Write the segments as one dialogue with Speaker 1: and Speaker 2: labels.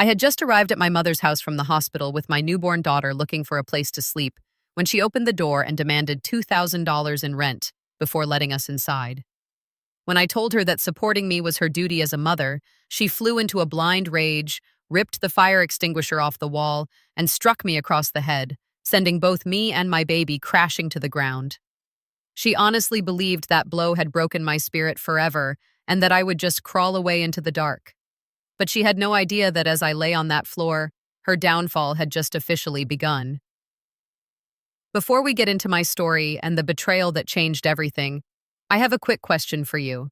Speaker 1: I had just arrived at my mother's house from the hospital with my newborn daughter looking for a place to sleep when she opened the door and demanded $2,000 in rent before letting us inside. When I told her that supporting me was her duty as a mother, she flew into a blind rage, ripped the fire extinguisher off the wall, and struck me across the head, sending both me and my baby crashing to the ground. She honestly believed that blow had broken my spirit forever and that I would just crawl away into the dark. But she had no idea that as I lay on that floor, her downfall had just officially begun. Before we get into my story and the betrayal that changed everything, I have a quick question for you.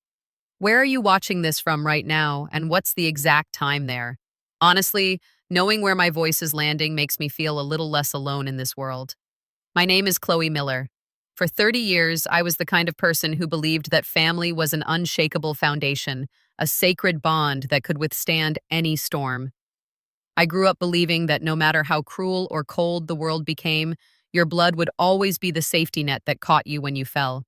Speaker 1: Where are you watching this from right now, and what's the exact time there? Honestly, knowing where my voice is landing makes me feel a little less alone in this world. My name is Chloe Miller. For 30 years, I was the kind of person who believed that family was an unshakable foundation, a sacred bond that could withstand any storm. I grew up believing that no matter how cruel or cold the world became, your blood would always be the safety net that caught you when you fell.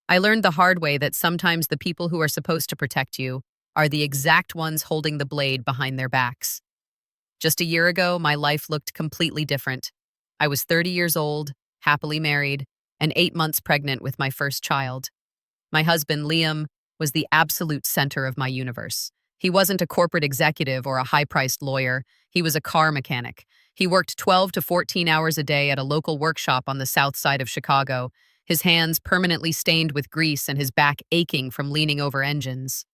Speaker 1: I learned the hard way that sometimes the people who are supposed to protect you are the exact ones holding the blade behind their backs. Just a year ago, my life looked completely different. I was 30 years old, happily married, and 8 months pregnant with my first child. My husband, Liam, was the absolute center of my universe. He wasn't a corporate executive or a high-priced lawyer. He was a car mechanic. He worked 12 to 14 hours a day at a local workshop on the south side of Chicago, his hands permanently stained with grease and his back aching from leaning over engines.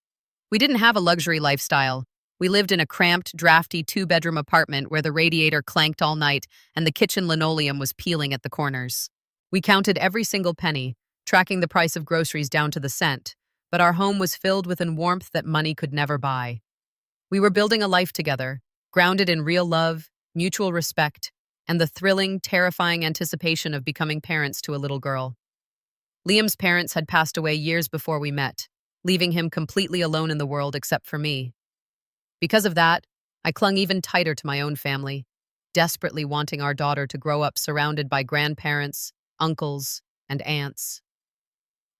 Speaker 1: We didn't have a luxury lifestyle. We lived in a cramped, drafty 2-bedroom apartment where the radiator clanked all night and the kitchen linoleum was peeling at the corners. We counted every single penny, tracking the price of groceries down to the cent, but our home was filled with a warmth that money could never buy. We were building a life together, grounded in real love, mutual respect, and the thrilling, terrifying anticipation of becoming parents to a little girl. Liam's parents had passed away years before we met, leaving him completely alone in the world except for me. Because of that, I clung even tighter to my own family, desperately wanting our daughter to grow up surrounded by grandparents, uncles, and aunts.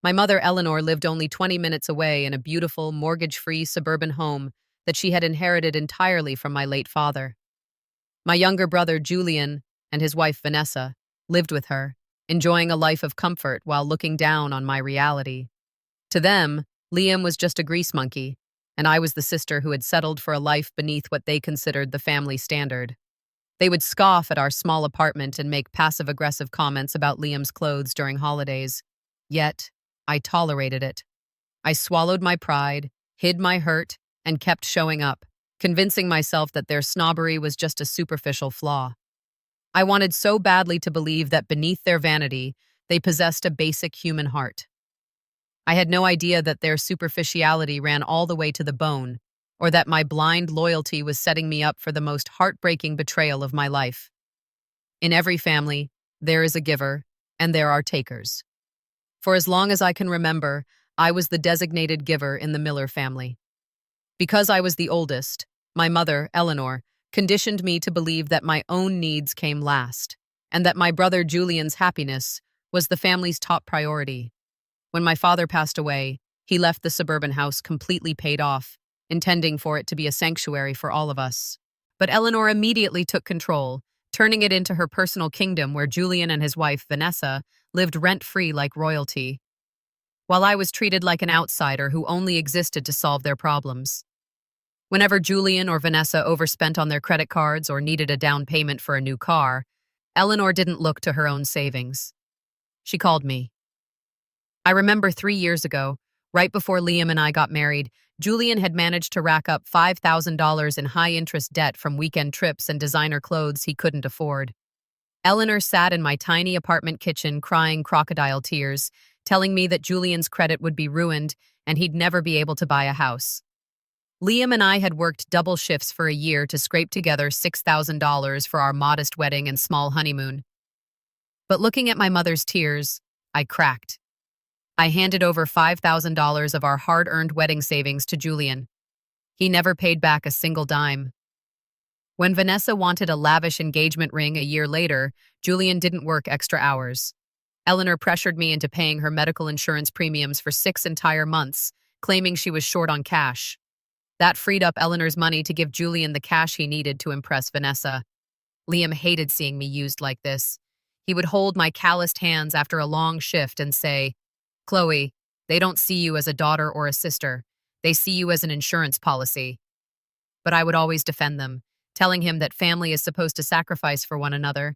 Speaker 1: My mother, Eleanor, lived only 20 minutes away in a beautiful, mortgage-free suburban home that she had inherited entirely from my late father. My younger brother, Julian, and his wife, Vanessa, lived with her, enjoying a life of comfort while looking down on my reality. To them, Liam was just a grease monkey, and I was the sister who had settled for a life beneath what they considered the family standard. They would scoff at our small apartment and make passive-aggressive comments about Liam's clothes during holidays. Yet, I tolerated it. I swallowed my pride, hid my hurt, and kept showing up, convincing myself that their snobbery was just a superficial flaw. I wanted so badly to believe that beneath their vanity, they possessed a basic human heart. I had no idea that their superficiality ran all the way to the bone, or that my blind loyalty was setting me up for the most heartbreaking betrayal of my life. In every family, there is a giver, and there are takers. For as long as I can remember, I was the designated giver in the Miller family. Because I was the oldest, my mother, Eleanor, conditioned me to believe that my own needs came last, and that my brother Julian's happiness was the family's top priority. When my father passed away, he left the suburban house completely paid off, intending for it to be a sanctuary for all of us. But Eleanor immediately took control, turning it into her personal kingdom where Julian and his wife, Vanessa, lived rent-free like royalty, while I was treated like an outsider who only existed to solve their problems. Whenever Julian or Vanessa overspent on their credit cards or needed a down payment for a new car, Eleanor didn't look to her own savings. She called me. I remember 3 years ago, right before Liam and I got married, Julian had managed to rack up $5,000 in high-interest debt from weekend trips and designer clothes he couldn't afford. Eleanor sat in my tiny apartment kitchen crying crocodile tears, telling me that Julian's credit would be ruined and he'd never be able to buy a house. Liam and I had worked double shifts for a year to scrape together $6,000 for our modest wedding and small honeymoon. But looking at my mother's tears, I cracked. I handed over $5,000 of our hard-earned wedding savings to Julian. He never paid back a single dime. When Vanessa wanted a lavish engagement ring a year later, Julian didn't work extra hours. Eleanor pressured me into paying her medical insurance premiums for 6 entire months, claiming she was short on cash. That freed up Eleanor's money to give Julian the cash he needed to impress Vanessa. Liam hated seeing me used like this. He would hold my calloused hands after a long shift and say, "Chloe, they don't see you as a daughter or a sister. They see you as an insurance policy." But I would always defend them, telling him that family is supposed to sacrifice for one another.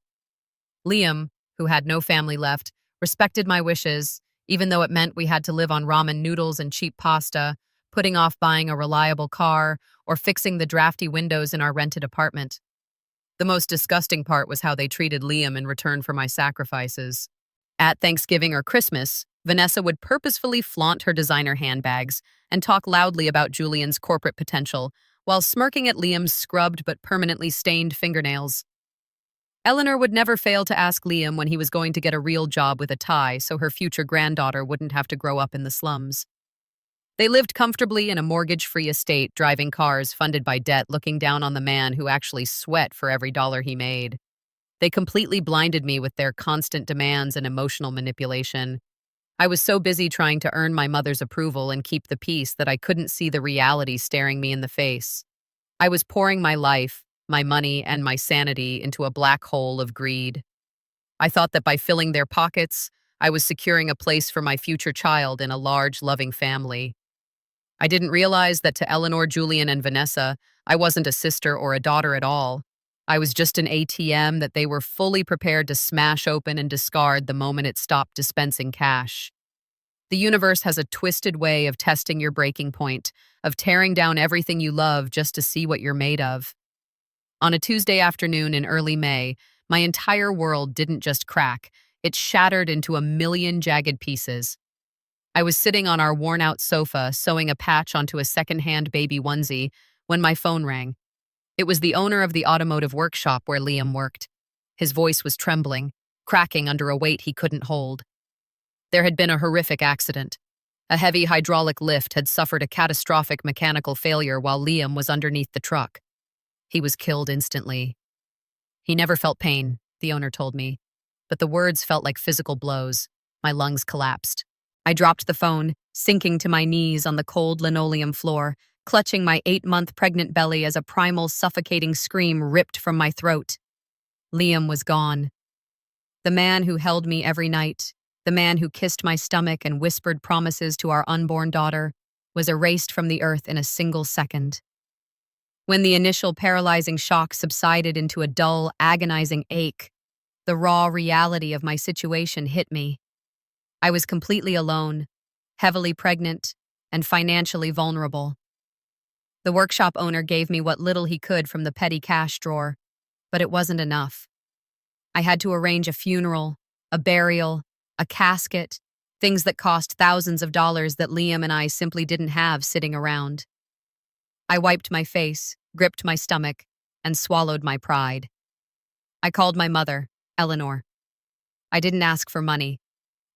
Speaker 1: Liam, who had no family left, respected my wishes, even though it meant we had to live on ramen noodles and cheap pasta, putting off buying a reliable car, or fixing the drafty windows in our rented apartment. The most disgusting part was how they treated Liam in return for my sacrifices. At Thanksgiving or Christmas, Vanessa would purposefully flaunt her designer handbags and talk loudly about Julian's corporate potential, while smirking at Liam's scrubbed but permanently stained fingernails. Eleanor would never fail to ask Liam when he was going to get a real job with a tie so her future granddaughter wouldn't have to grow up in the slums. They lived comfortably in a mortgage-free estate, driving cars funded by debt, looking down on the man who actually sweat for every dollar he made. They completely blinded me with their constant demands and emotional manipulation. I was so busy trying to earn my mother's approval and keep the peace that I couldn't see the reality staring me in the face. I was pouring my life, my money, and my sanity into a black hole of greed. I thought that by filling their pockets, I was securing a place for my future child in a large, loving family. I didn't realize that to Eleanor, Julian, and Vanessa, I wasn't a sister or a daughter at all. I was just an ATM that they were fully prepared to smash open and discard the moment it stopped dispensing cash. The universe has a twisted way of testing your breaking point, of tearing down everything you love just to see what you're made of. On a Tuesday afternoon in early May, my entire world didn't just crack, it shattered into a million jagged pieces. I was sitting on our worn-out sofa, sewing a patch onto a second-hand baby onesie, when my phone rang. It was the owner of the automotive workshop where Liam worked. His voice was trembling, cracking under a weight he couldn't hold. There had been a horrific accident. A heavy hydraulic lift had suffered a catastrophic mechanical failure while Liam was underneath the truck. He was killed instantly. He never felt pain, the owner told me, but the words felt like physical blows. My lungs collapsed. I dropped the phone, sinking to my knees on the cold linoleum floor, clutching my 8-month pregnant belly as a primal, suffocating scream ripped from my throat. Liam was gone. The man who held me every night, the man who kissed my stomach and whispered promises to our unborn daughter, was erased from the earth in a single second. When the initial paralyzing shock subsided into a dull, agonizing ache, the raw reality of my situation hit me. I was completely alone, heavily pregnant, and financially vulnerable. The workshop owner gave me what little he could from the petty cash drawer, but it wasn't enough. I had to arrange a funeral, a burial, a casket, things that cost thousands of dollars that Liam and I simply didn't have sitting around. I wiped my face, gripped my stomach, and swallowed my pride. I called my mother, Eleanor. I didn't ask for money.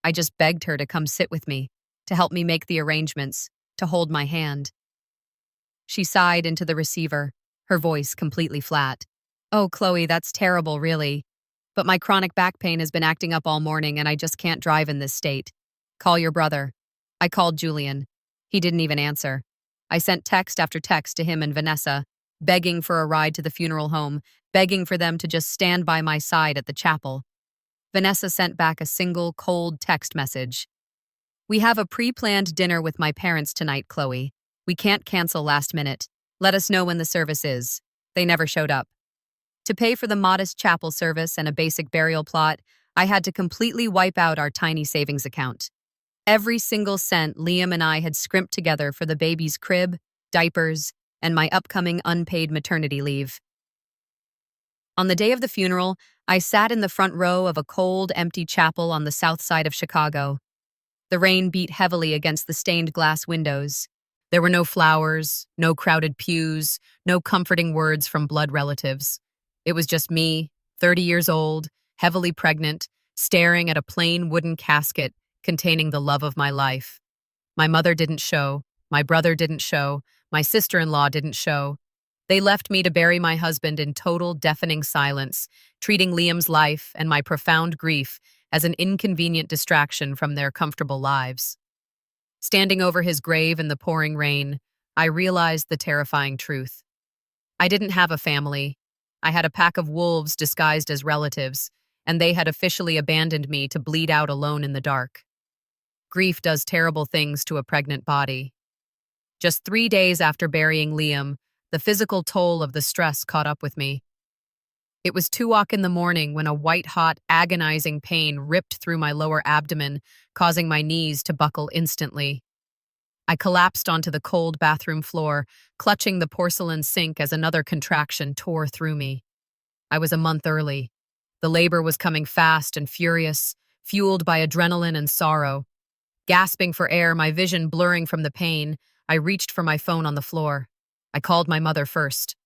Speaker 1: I just begged her to come sit with me, to help me make the arrangements, to hold my hand. She sighed into the receiver, her voice completely flat. "Oh, Chloe, that's terrible, really. But my chronic back pain has been acting up all morning and I just can't drive in this state. Call your brother." I called Julian. He didn't even answer. I sent text after text to him and Vanessa, begging for a ride to the funeral home, begging for them to just stand by my side at the chapel. Vanessa sent back a single, cold text message. "We have a pre-planned dinner with my parents tonight, Chloe. We can't cancel last minute. Let us know when the service is." They never showed up. To pay for the modest chapel service and a basic burial plot, I had to completely wipe out our tiny savings account. Every single cent Liam and I had scrimped together for the baby's crib, diapers, and my upcoming unpaid maternity leave. On the day of the funeral, I sat in the front row of a cold, empty chapel on the south side of Chicago. The rain beat heavily against the stained glass windows. There were no flowers, no crowded pews, no comforting words from blood relatives. It was just me, 30 years old, heavily pregnant, staring at a plain wooden casket containing the love of my life. My mother didn't show, my brother didn't show, my sister-in-law didn't show. They left me to bury my husband in total, deafening silence, treating Liam's life and my profound grief as an inconvenient distraction from their comfortable lives. Standing over his grave in the pouring rain, I realized the terrifying truth. I didn't have a family. I had a pack of wolves disguised as relatives, and they had officially abandoned me to bleed out alone in the dark. Grief does terrible things to a pregnant body. Just 3 days after burying Liam, the physical toll of the stress caught up with me. It was 2 o'clock in the morning when a white-hot, agonizing pain ripped through my lower abdomen, causing my knees to buckle instantly. I collapsed onto the cold bathroom floor, clutching the porcelain sink as another contraction tore through me. I was a month early. The labor was coming fast and furious, fueled by adrenaline and sorrow. Gasping for air, my vision blurring from the pain, I reached for my phone on the floor. I called my mother first.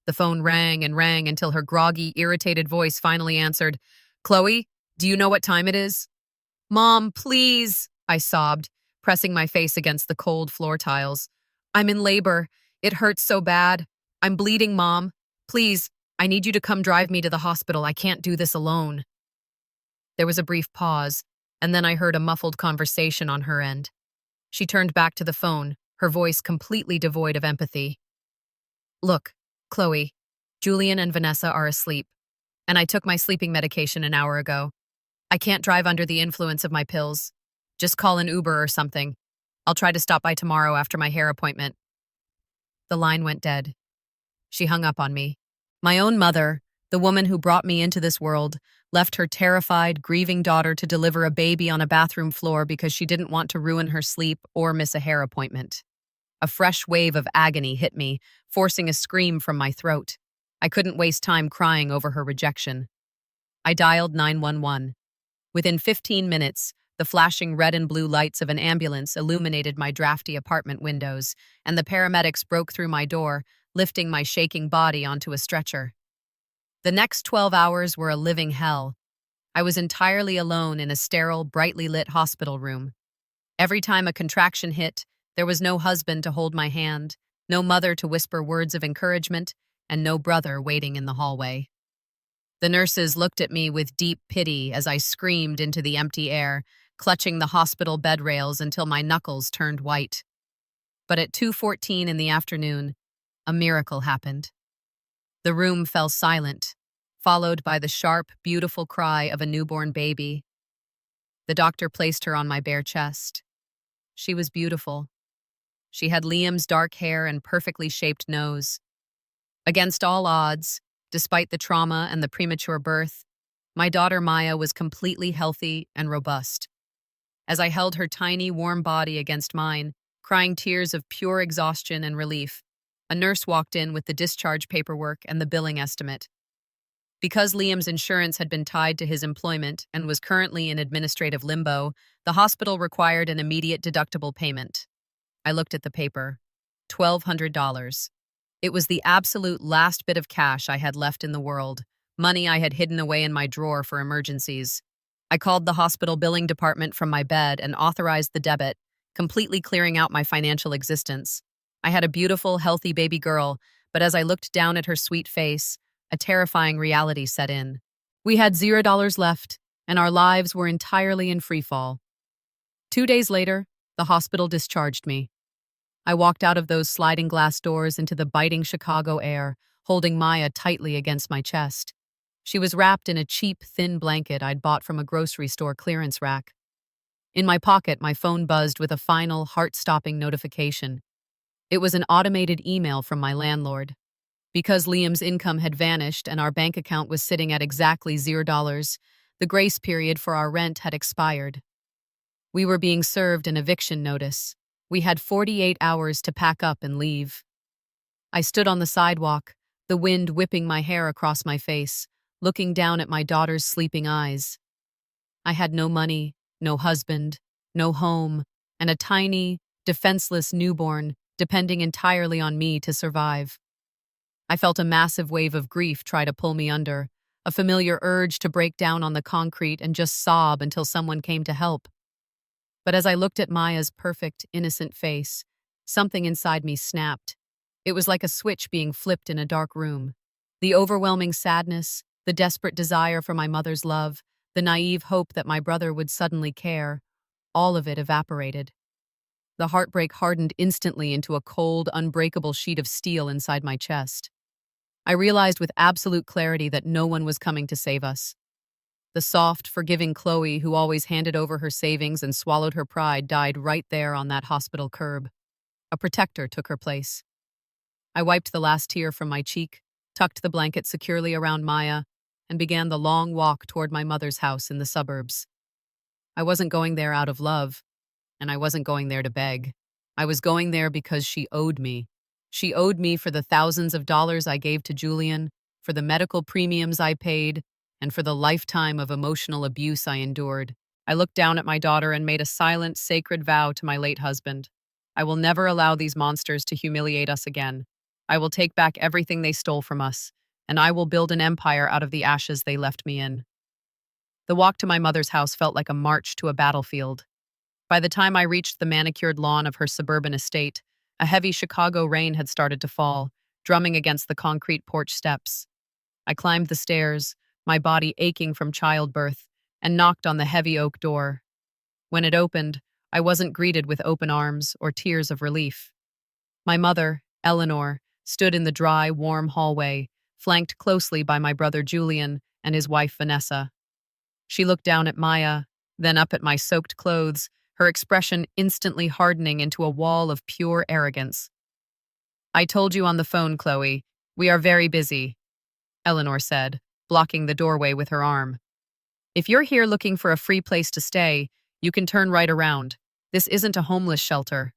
Speaker 1: The phone rang and rang until her groggy, irritated voice finally answered. "Chloe, do you know what time it is?" "Mom, please," I sobbed, pressing my face against the cold floor tiles. "I'm in labor. It hurts so bad. I'm bleeding, Mom. Please, I need you to come drive me to the hospital. I can't do this alone." There was a brief pause, and then I heard a muffled conversation on her end. She turned back to the phone, her voice completely devoid of empathy. "Look, Chloe, Julian and Vanessa are asleep, and I took my sleeping medication an hour ago. I can't drive under the influence of my pills. Just call an Uber or something. I'll try to stop by tomorrow after my hair appointment." The line went dead. She hung up on me. My own mother, the woman who brought me into this world, left her terrified, grieving daughter to deliver a baby on a bathroom floor because she didn't want to ruin her sleep or miss a hair appointment. A fresh wave of agony hit me, forcing a scream from my throat. I couldn't waste time crying over her rejection. I dialed 911. Within 15 minutes, the flashing red and blue lights of an ambulance illuminated my drafty apartment windows, and the paramedics broke through my door, lifting my shaking body onto a stretcher. The next 12 hours were a living hell. I was entirely alone in a sterile, brightly lit hospital room. Every time a contraction hit, there was no husband to hold my hand, no mother to whisper words of encouragement, and no brother waiting in the hallway. The nurses looked at me with deep pity as I screamed into the empty air, clutching the hospital bed rails until my knuckles turned white. But at 2:14 in the afternoon, a miracle happened. The room fell silent, followed by the sharp, beautiful cry of a newborn baby. The doctor placed her on my bare chest. She was beautiful. She had Liam's dark hair and perfectly shaped nose. Against all odds, despite the trauma and the premature birth, my daughter Maya was completely healthy and robust. As I held her tiny, warm body against mine, crying tears of pure exhaustion and relief, a nurse walked in with the discharge paperwork and the billing estimate. Because Liam's insurance had been tied to his employment and was currently in administrative limbo, the hospital required an immediate deductible payment. I looked at the paper. $1,200. It was the absolute last bit of cash I had left in the world, money I had hidden away in my drawer for emergencies. I called the hospital billing department from my bed and authorized the debit, completely clearing out my financial existence. I had a beautiful, healthy baby girl, but as I looked down at her sweet face, a terrifying reality set in. We had $0 left, and our lives were entirely in freefall. 2 days later, the hospital discharged me. I walked out of those sliding glass doors into the biting Chicago air, holding Maya tightly against my chest. She was wrapped in a cheap, thin blanket I'd bought from a grocery store clearance rack. In my pocket, my phone buzzed with a final, heart-stopping notification. It was an automated email from my landlord. Because Liam's income had vanished and our bank account was sitting at exactly $0, the grace period for our rent had expired. We were being served an eviction notice. We had 48 hours to pack up and leave. I stood on the sidewalk, the wind whipping my hair across my face, looking down at my daughter's sleeping eyes. I had no money, no husband, no home, and a tiny, defenseless newborn depending entirely on me to survive. I felt a massive wave of grief try to pull me under, a familiar urge to break down on the concrete and just sob until someone came to help. But as I looked at Maya's perfect, innocent face, something inside me snapped. It was like a switch being flipped in a dark room. The overwhelming sadness, the desperate desire for my mother's love, the naive hope that my brother would suddenly care, all of it evaporated. the heartbreak hardened instantly into a cold, unbreakable sheet of steel inside my chest. I realized with absolute clarity that no one was coming to save us. The soft, forgiving Chloe, who always handed over her savings and swallowed her pride, died right there on that hospital curb. A protector took her place. I wiped the last tear from my cheek, tucked the blanket securely around Maya, and began the long walk toward my mother's house in the suburbs. I wasn't going there out of love, and I wasn't going there to beg. I was going there because she owed me. She owed me for the thousands of dollars I gave to Julian, for the medical premiums I paid, and for the lifetime of emotional abuse I endured. I looked down at my daughter and made a silent, sacred vow to my late husband. I will never allow these monsters to humiliate us again. I will take back everything they stole from us, and I will build an empire out of the ashes they left me in. The walk to my mother's house felt like a march to a battlefield. By the time I reached the manicured lawn of her suburban estate, a heavy Chicago rain had started to fall, drumming against the concrete porch steps. I climbed the stairs, my body aching from childbirth, and knocked on the heavy oak door. When it opened, I wasn't greeted with open arms or tears of relief. My mother, Eleanor, stood in the dry, warm hallway, flanked closely by my brother Julian and his wife Vanessa. She looked down at Maya, then up at my soaked clothes, her expression instantly hardening into a wall of pure arrogance. "I told you on the phone, Chloe. We are very busy," Eleanor said, blocking the doorway with her arm. "If you're here looking for a free place to stay, you can turn right around. This isn't a homeless shelter."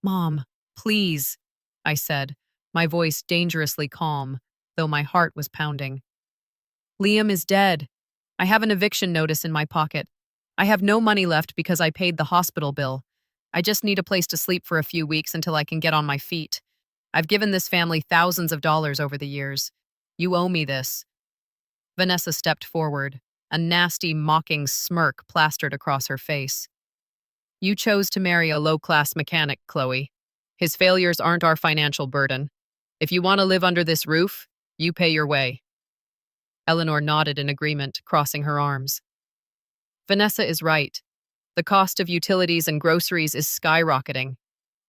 Speaker 1: "Mom, please," I said, my voice dangerously calm, though my heart was pounding. "Liam is dead. I have an eviction notice in my pocket. I have no money left because I paid the hospital bill. I just need a place to sleep for a few weeks until I can get on my feet. I've given this family thousands of dollars over the years. You owe me this." Vanessa stepped forward, a nasty, mocking smirk plastered across her face. "You chose to marry a low-class mechanic, Chloe. His failures aren't our financial burden. If you want to live under this roof, you pay your way." Eleanor nodded in agreement, crossing her arms. "Vanessa is right. The cost of utilities and groceries is skyrocketing.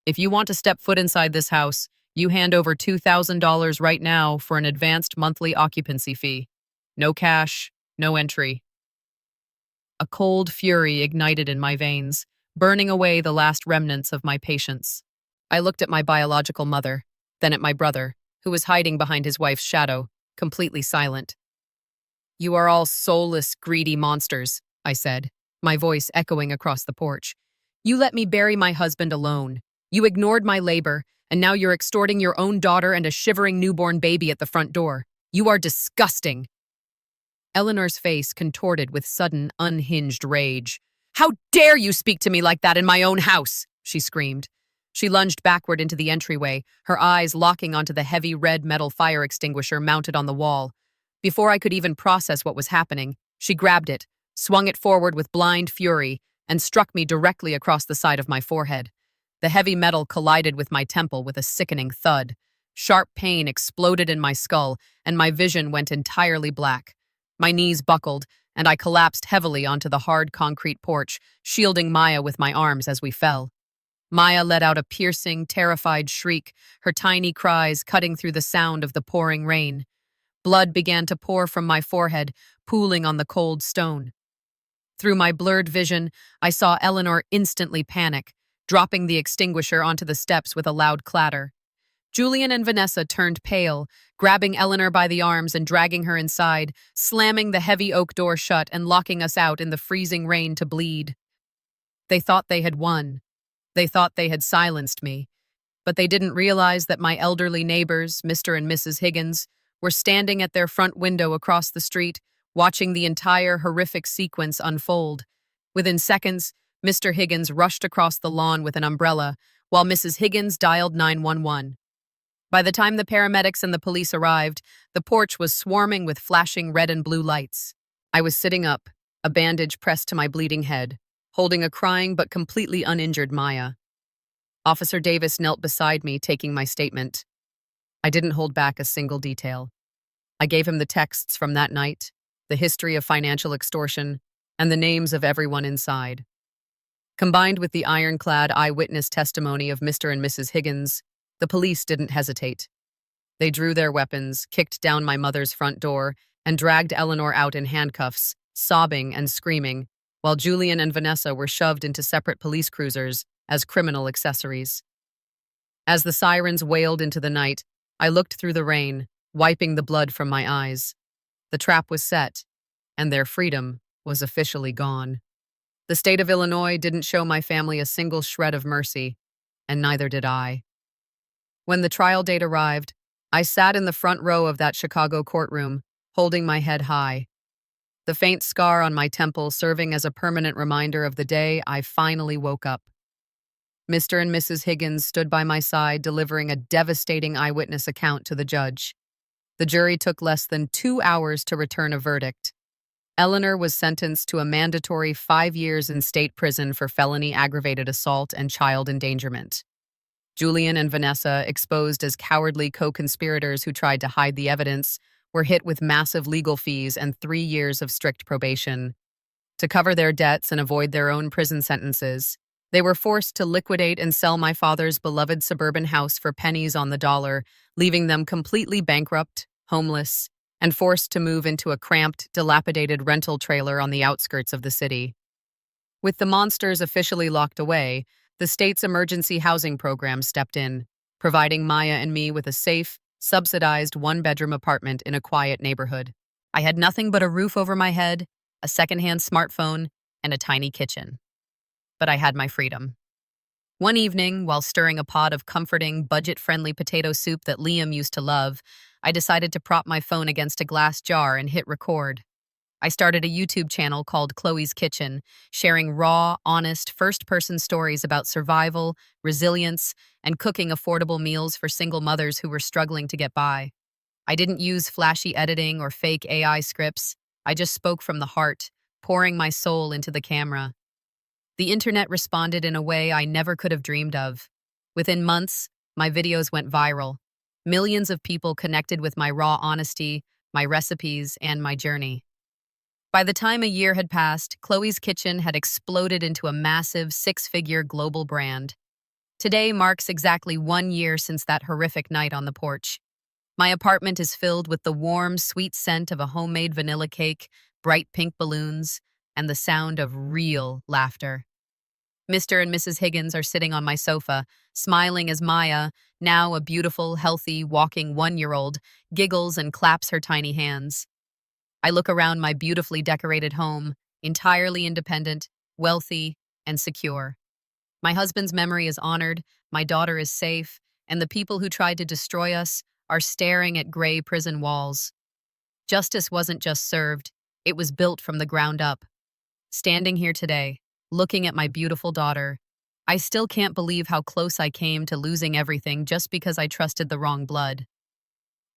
Speaker 1: If you want to step foot inside this house, you hand over $2,000 right now for an advanced monthly occupancy fee. No cash, no entry." A cold fury ignited in my veins, burning away the last remnants of my patience. I looked at my biological mother, then at my brother, who was hiding behind his wife's shadow, completely silent. "You are all soulless, greedy monsters," I said, my voice echoing across the porch. "You let me bury my husband alone. You ignored my labor, and now you're extorting your own daughter and a shivering newborn baby at the front door. You are disgusting." Eleanor's face contorted with sudden, unhinged rage. "How dare you speak to me like that in my own house?" she screamed. She lunged backward into the entryway, her eyes locking onto the heavy red metal fire extinguisher mounted on the wall. Before I could even process what was happening, she grabbed it, swung it forward with blind fury, and struck me directly across the side of my forehead. The heavy metal collided with my temple with a sickening thud. Sharp pain exploded in my skull, and my vision went entirely black. My knees buckled, and I collapsed heavily onto the hard concrete porch, shielding Maya with my arms as we fell. Maya let out a piercing, terrified shriek, her tiny cries cutting through the sound of the pouring rain. Blood began to pour from my forehead, pooling on the cold stone. Through my blurred vision, I saw Eleanor instantly panic, dropping the extinguisher onto the steps with a loud clatter. Julian and Vanessa turned pale, grabbing Eleanor by the arms and dragging her inside, slamming the heavy oak door shut and locking us out in the freezing rain to bleed. They thought they had won. They thought they had silenced me. But they didn't realize that my elderly neighbors, Mr. and Mrs. Higgins, were standing at their front window across the street, watching the entire horrific sequence unfold. Within seconds, Mr. Higgins rushed across the lawn with an umbrella, while Mrs. Higgins dialed 911. By the time the paramedics and the police arrived, the porch was swarming with flashing red and blue lights. I was sitting up, a bandage pressed to my bleeding head, holding a crying but completely uninjured Maya. Officer Davis knelt beside me, taking my statement. I didn't hold back a single detail. I gave him the texts from that night, the history of financial extortion, and the names of everyone inside. Combined with the ironclad eyewitness testimony of Mr. and Mrs. Higgins, the police didn't hesitate. They drew their weapons, kicked down my mother's front door, and dragged Eleanor out in handcuffs, sobbing and screaming, while Julian and Vanessa were shoved into separate police cruisers as criminal accessories. As the sirens wailed into the night, I looked through the rain, wiping the blood from my eyes. The trap was set, and their freedom was officially gone. The state of Illinois didn't show my family a single shred of mercy, and neither did I. When the trial date arrived, I sat in the front row of that Chicago courtroom, holding my head high, the faint scar on my temple serving as a permanent reminder of the day I finally woke up. Mr. and Mrs. Higgins stood by my side, delivering a devastating eyewitness account to the judge. The jury took less than 2 hours to return a verdict. Eleanor was sentenced to a mandatory 5 years in state prison for felony aggravated assault and child endangerment. Julian and Vanessa, exposed as cowardly co-conspirators who tried to hide the evidence, were hit with massive legal fees and 3 years of strict probation. To cover their debts and avoid their own prison sentences, they were forced to liquidate and sell my father's beloved suburban house for pennies on the dollar, leaving them completely bankrupt, homeless, and forced to move into a cramped, dilapidated rental trailer on the outskirts of the city. With the monsters officially locked away, the state's emergency housing program stepped in, providing Maya and me with a safe, subsidized one-bedroom apartment in a quiet neighborhood. I had nothing but a roof over my head, a secondhand smartphone, and a tiny kitchen. But I had my freedom. One evening, while stirring a pot of comforting, budget-friendly potato soup that Liam used to love, I decided to prop my phone against a glass jar and hit record. I started a YouTube channel called Chloe's Kitchen, sharing raw, honest, first-person stories about survival, resilience, and cooking affordable meals for single mothers who were struggling to get by. I didn't use flashy editing or fake AI scripts. I just spoke from the heart, pouring my soul into the camera. The internet responded in a way I never could have dreamed of. Within months, my videos went viral. Millions of people connected with my raw honesty, my recipes, and my journey. By the time a year had passed, Chloe's Kitchen had exploded into a massive 6-figure global brand. Today marks exactly 1 year since that horrific night on the porch. My apartment is filled with the warm, sweet scent of a homemade vanilla cake, bright pink balloons, and the sound of real laughter. Mr. and Mrs. Higgins are sitting on my sofa, smiling as Maya, now a beautiful, healthy, walking 1-year-old, giggles and claps her tiny hands. I look around my beautifully decorated home, entirely independent, wealthy, and secure. My husband's memory is honored, my daughter is safe, and the people who tried to destroy us are staring at gray prison walls. Justice wasn't just served, it was built from the ground up. Standing here today, looking at my beautiful daughter, I still can't believe how close I came to losing everything just because I trusted the wrong blood.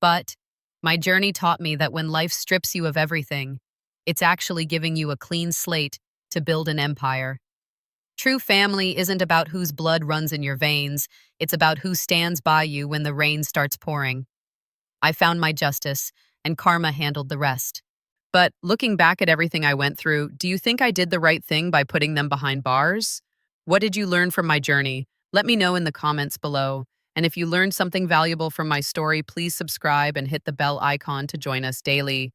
Speaker 1: But my journey taught me that when life strips you of everything, it's actually giving you a clean slate to build an empire. True family isn't about whose blood runs in your veins, it's about who stands by you when the rain starts pouring. I found my justice, and karma handled the rest. But looking back at everything I went through, do you think I did the right thing by putting them behind bars? What did you learn from my journey? Let me know in the comments below. And if you learned something valuable from my story, please subscribe and hit the bell icon to join us daily.